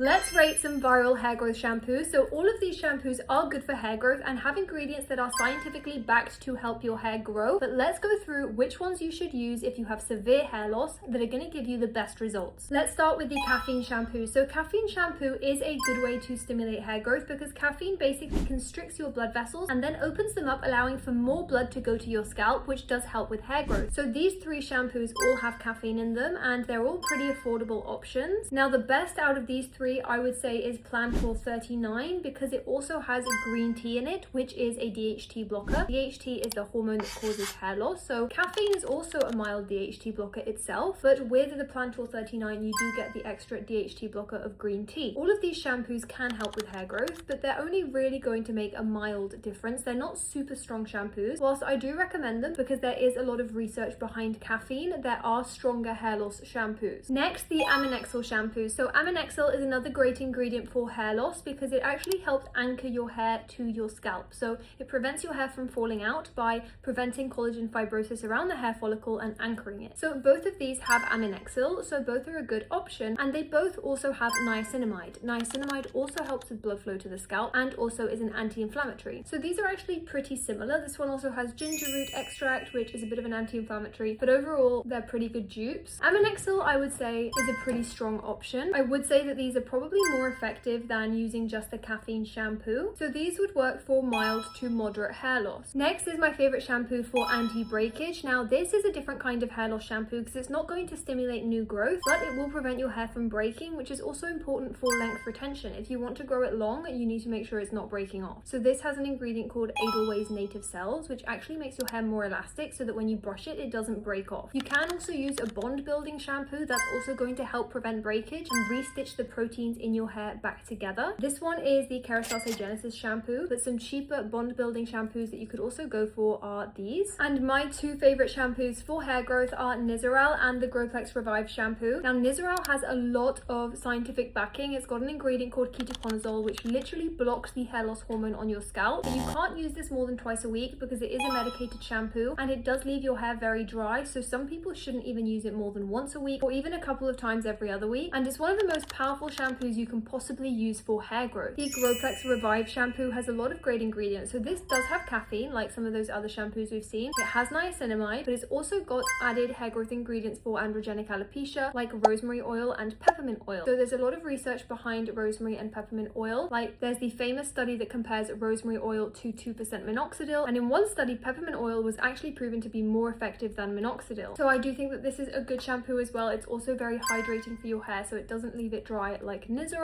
Let's rate some viral hair growth shampoos. So all of these shampoos are good for hair growth and have ingredients that are scientifically backed to help your hair grow. But let's go through which ones you should use if you have severe hair loss that are going to give you the best results. Let's start with the caffeine shampoo. So caffeine shampoo is a good way to stimulate hair growth because caffeine basically constricts your blood vessels and then opens them up, allowing for more blood to go to your scalp, which does help with hair growth. So these three shampoos all have caffeine in them and they're all pretty affordable options. Now the best out of these three I would say is Plantor 39 because it also has green tea in it, which is a DHT blocker. DHT is the hormone that causes hair loss. So caffeine is also a mild DHT blocker itself, but with the Plantor 39 you do get the extra DHT blocker of green tea. All of these shampoos can help with hair growth, but they're only really going to make a mild difference. They're not super strong shampoos. Whilst I do recommend them because there is a lot of research behind caffeine, there are stronger hair loss shampoos. Next, the Aminexil shampoo. So Aminexil is another great ingredient for hair loss because it actually helps anchor your hair to your scalp. So it prevents your hair from falling out by preventing collagen fibrosis around the hair follicle and anchoring it. So both of these have Aminexil, so both are a good option, and they both also have niacinamide. Niacinamide also helps with blood flow to the scalp and also is an anti-inflammatory. So these are actually pretty similar. This one also has ginger root extract, which is a bit of an anti-inflammatory, but overall they're pretty good dupes. Aminexil, I would say, is a pretty strong option. I would say that these are probably more effective than using just the caffeine shampoo. So these would work for mild to moderate hair loss. Next is my favorite shampoo for anti-breakage. Now this is a different kind of hair loss shampoo because it's not going to stimulate new growth, but it will prevent your hair from breaking, which is also important for length retention. If you want to grow it long, you need to make sure it's not breaking off. So this has an ingredient called Edelweiss Native Cells, which actually makes your hair more elastic so that when you brush it, it doesn't break off. You can also use a bond building shampoo that's also going to help prevent breakage and restitch the proteins in your hair back together. This one is the Kerastase Genesis shampoo, but some cheaper bond building shampoos that you could also go for are these. And my two favorite shampoos for hair growth are Nizoral and the Growplex Revive shampoo. Now Nizoral has a lot of scientific backing. It's got an ingredient called ketoconazole, which literally blocks the hair loss hormone on your scalp. But you can't use this more than twice a week because it is a medicated shampoo and it does leave your hair very dry. So some people shouldn't even use it more than once a week or even a couple of times every other week. And it's one of the most powerful shampoos you can possibly use for hair growth. The Growplex Revive shampoo has a lot of great ingredients. So this does have caffeine like some of those other shampoos we've seen. It has niacinamide, but it's also got added hair growth ingredients for androgenic alopecia like rosemary oil and peppermint oil. So there's a lot of research behind rosemary and peppermint oil. Like there's the famous study that compares rosemary oil to 2% minoxidil, and in one study peppermint oil was actually proven to be more effective than minoxidil. So I do think that this is a good shampoo as well. It's also very hydrating for your hair so it doesn't leave it dry like Nizoral.